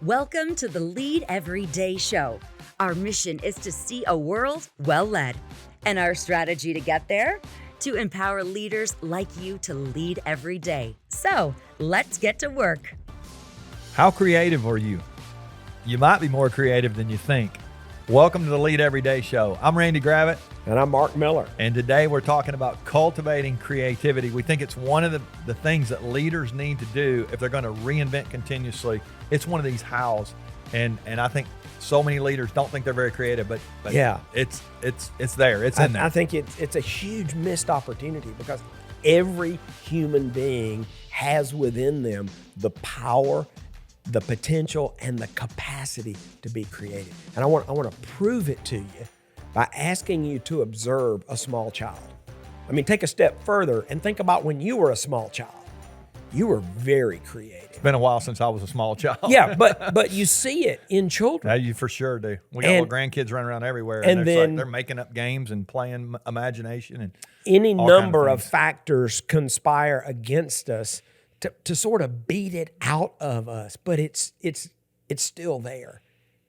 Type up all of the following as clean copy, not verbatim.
Welcome to the Lead Every Day show. Our mission is to see a world well led. And our strategy to get there? To empower leaders like you to lead every day. So let's get to work. How creative are you? You might be more creative than you think. Welcome to the Lead Every Day show. I'm Randy Gravitt. And I'm Mark Miller. And today we're talking about cultivating creativity. We think it's one of the things that leaders need to do if they're going to reinvent continuously. It's one of these hows. And I think so many leaders don't think they're very creative, but yeah, it's there. It's in there. I think it's a huge missed opportunity because every human being has within them the power, the potential, and the capacity to be creative. And I want to prove it to you by asking you to observe a small child. I mean, take a step further and think about when you were a small child. You were very creative. It's been a while since I was a small child. Yeah, but you see it in children. Yeah, you for sure do. We got little grandkids running around everywhere, and then they're making up games and playing imagination, and any number of factors conspire against us to sort of beat it out of us. But it's still there,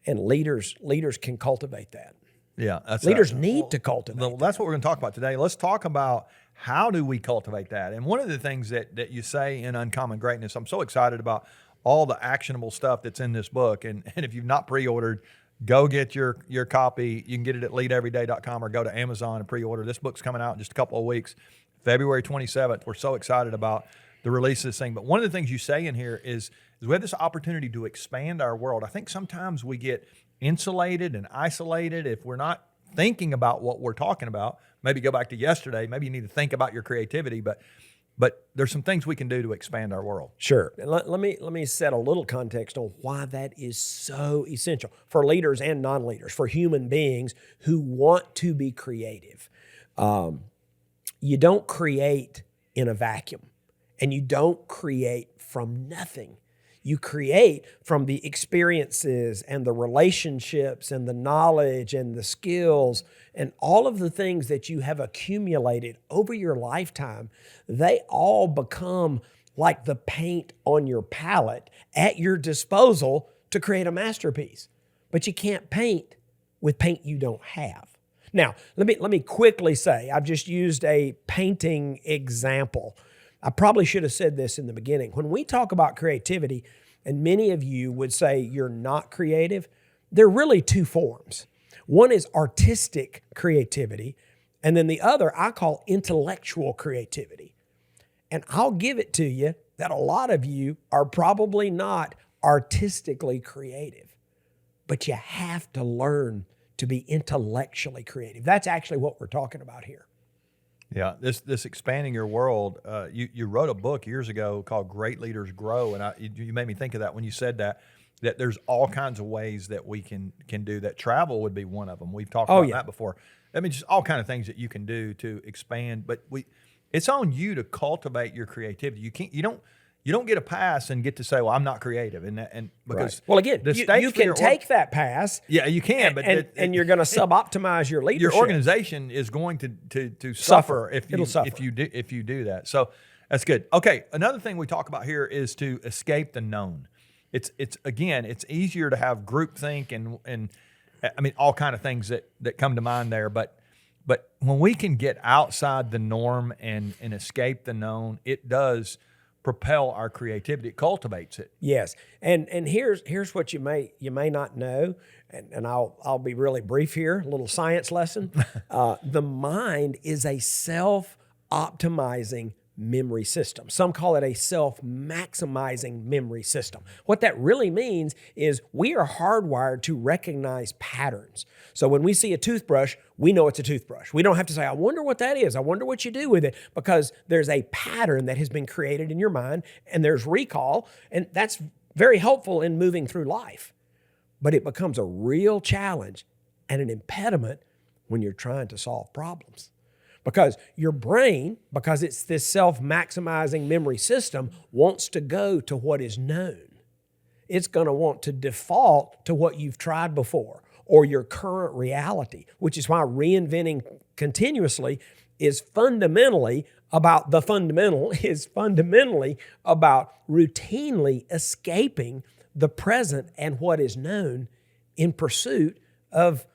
and leaders can cultivate that. Yeah, leaders need to cultivate. Well, that's what we're going to talk about today. Let's talk about how do we cultivate that. And one of the things that you say in Uncommon Greatness, I'm so excited about all the actionable stuff that's in this book. And if you've not pre-ordered, go get your copy. You can get it at leadeveryday.com or go to Amazon and pre-order. This book's coming out in just a couple of weeks, February 27th. We're so excited about the release of this thing. But one of the things you say in here is we have this opportunity to expand our world. I think sometimes we get insulated and isolated if we're not thinking about what we're talking about. Maybe go back to yesterday. Maybe you need to think about your creativity, but there's some things we can do to expand our world. Sure. And let me set a little context on why that is so essential for leaders and non-leaders, for human beings who want to be creative. You don't create in a vacuum, and you don't create from nothing. You create from the experiences and the relationships and the knowledge and the skills and all of the things that you have accumulated over your lifetime. They all become like the paint on your palette at your disposal to create a masterpiece. But you can't paint with paint you don't have. Now, let me quickly say, I've just used a painting example. I probably should have said this in the beginning. When we talk about creativity, and many of you would say you're not creative, there are really two forms. One is artistic creativity, and then the other I call intellectual creativity. And I'll give it to you that a lot of you are probably not artistically creative, but you have to learn to be intellectually creative. That's actually what we're talking about here. Yeah, this expanding your world. You wrote a book years ago called "Great Leaders Grow," and you made me think of that when you said that there's all kinds of ways that we can do that. Travel would be one of them. We've talked about that before. I mean, just all kind of things that you can do to expand. But it's on you to cultivate your creativity. You don't get a pass and get to say, "Well, I'm not creative," and because well, again, you can take that pass. Yeah, you can, but and you're going to suboptimize your leadership. Your organization is going to suffer if you do that. So that's good. Okay, another thing we talk about here is to escape the known. It's easier to have groupthink and I mean all kind of things that come to mind there, but when we can get outside the norm and escape the known, it does propel our creativity. It cultivates it. Yes, and here's what you may not know, and I'll be really brief here. A little science lesson. The mind is a self-optimizing memory system. Some call it a self-maximizing memory system. What that really means is we are hardwired to recognize patterns. So when we see a toothbrush, we know it's a toothbrush. We don't have to say, I wonder what that is. I wonder what you do with it, because there's a pattern that has been created in your mind, and there's recall, and that's very helpful in moving through life. But it becomes a real challenge and an impediment when you're trying to solve problems. Because your brain, because it's this self-maximizing memory system, wants to go to what is known. It's going to want to default to what you've tried before or your current reality, which is why reinventing continuously is fundamentally about the fundamental, is fundamentally about routinely escaping the present and what is known in pursuit of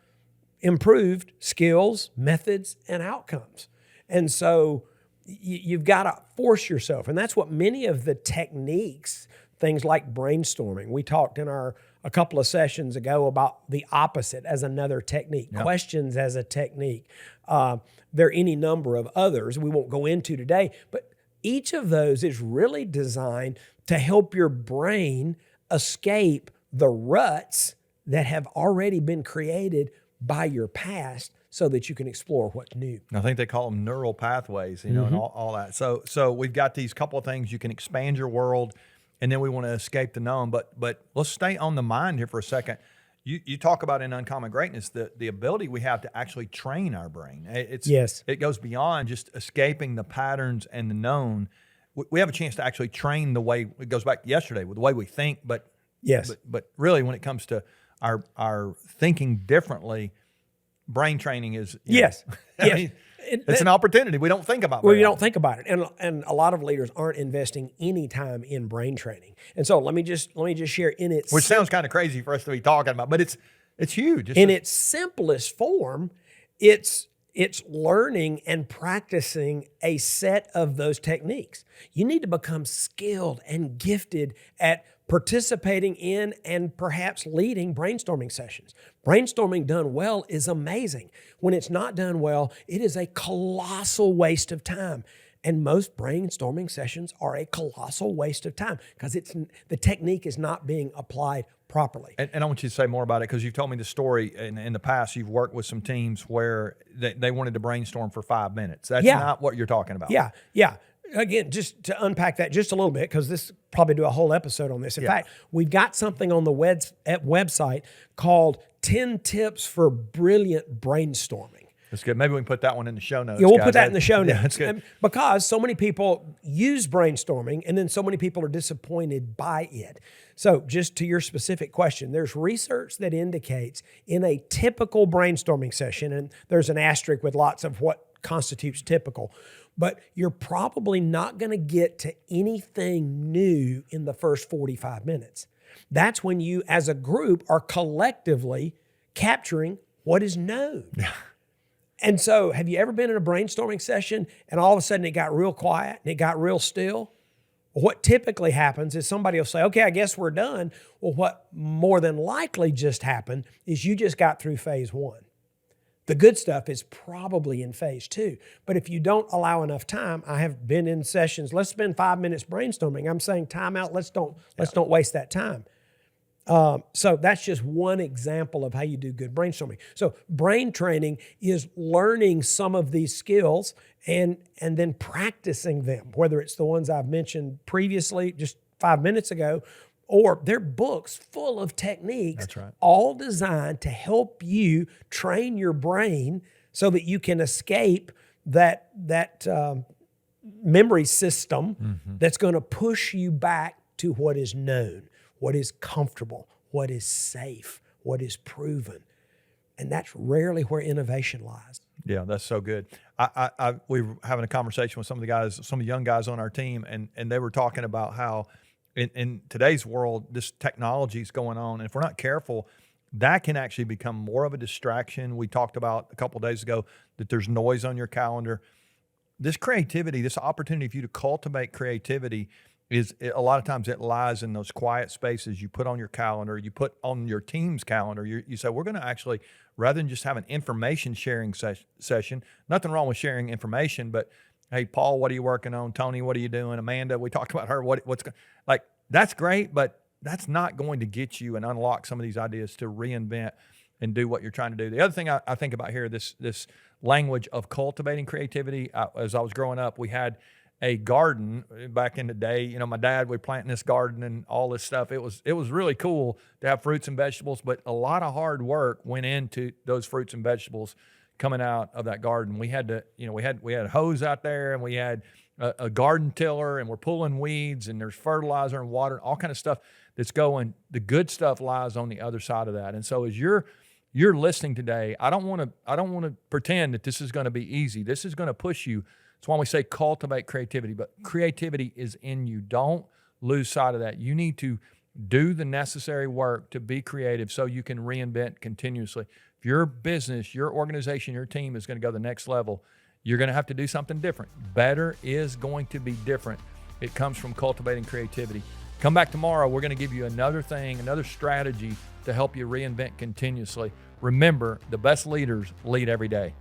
improved skills, methods, and outcomes. And so you've got to force yourself. And that's what many of the techniques, things like brainstorming, we talked in a couple of sessions ago about the opposite as another technique, questions as a technique. There are any number of others we won't go into today, but each of those is really designed to help your brain escape the ruts that have already been created by your past so that you can explore what's new. I think they call them neural pathways, and all that. So we've got these couple of things. You can expand your world, and then we want to escape the known. But let's stay on the mind here for a second. You talk about in Uncommon Greatness the ability we have to actually train our brain. It goes beyond just escaping the patterns and the known. We have a chance to actually train the way, it goes back to yesterday, with the way we think, but really when it comes to our thinking differently, brain training is it's an opportunity we don't think about. Well, you don't think about it, and a lot of leaders aren't investing any time in brain training. And so let me just share which sounds kind of crazy for us to be talking about, but it's huge. Its simplest form, it's learning and practicing a set of those techniques. You need to become skilled and gifted at participating in and perhaps leading brainstorming sessions. Brainstorming done well is amazing. When it's not done well, it is a colossal waste of time. And most brainstorming sessions are a colossal waste of time because the technique is not being applied properly. And I want you to say more about it, because you've told me the story in the past. You've worked with some teams where they wanted to brainstorm for 5 minutes. That's not what you're talking about. Yeah. Again, just to unpack that just a little bit, because this probably do a whole episode on this. In fact, we've got something on the website called 10 Tips for Brilliant Brainstorming. That's good. Maybe we can put that one in the show notes. Yeah, we'll put that in the show notes. Yeah, that's good. Because so many people use brainstorming and then so many people are disappointed by it. So just to your specific question, there's research that indicates in a typical brainstorming session, and there's an asterisk with lots of what constitutes typical, but you're probably not going to get to anything new in the first 45 minutes. That's when you, as a group, are collectively capturing what is known. Yeah. And so have you ever been in a brainstorming session and all of a sudden it got real quiet and it got real still? What typically happens is somebody will say, okay, I guess we're done. Well, what more than likely just happened is you just got through phase one. The good stuff is probably in phase two. But if you don't allow enough time, I have been in sessions, let's spend 5 minutes brainstorming. I'm saying time out, let's don't waste that time. So that's just one example of how you do good brainstorming. So brain training is learning some of these skills and then practicing them, whether it's the ones I've mentioned previously, just 5 minutes ago, or they're books full of techniques, that's right, all designed to help you train your brain so that you can escape that memory system that's going to push you back to what is known, what is comfortable, what is safe, what is proven. And that's rarely where innovation lies. Yeah, that's so good. We were having a conversation with some of the young guys on our team, and they were talking about how in today's world, this technology is going on. And if we're not careful, that can actually become more of a distraction. We talked about a couple of days ago that there's noise on your calendar. This creativity, this opportunity for you to cultivate creativity a lot of times it lies in those quiet spaces you put on your calendar, you put on your team's calendar. You say, we're going to actually, rather than just have an information sharing session, nothing wrong with sharing information, but hey, Paul, what are you working on? Tony, what are you doing? Amanda, we talked about her. That's great, but that's not going to get you and unlock some of these ideas to reinvent and do what you're trying to do. The other thing I think about here, this language of cultivating creativity. As I was growing up, we had a garden back in the day. My dad would plant in this garden and all this stuff. It was really cool to have fruits and vegetables, but a lot of hard work went into those fruits and vegetables coming out of that garden. We had to, we had a hose out there, and we had a garden tiller, and we're pulling weeds, and there's fertilizer and water, all kind of stuff that's going. The good stuff lies on the other side of that. And so as you're listening today, I don't want to pretend that this is going to be easy. This is going to push you. That's why we say cultivate creativity, but creativity is in you. Don't lose sight of that. You need to Do the necessary work to be creative so you can reinvent continuously. If your business, your organization, your team is going to go to the next level, you're going to have to do something different. Better is going to be different. It comes from cultivating creativity. Come back tomorrow. We're going to give you another thing, another strategy to help you reinvent continuously. Remember, the best leaders lead every day.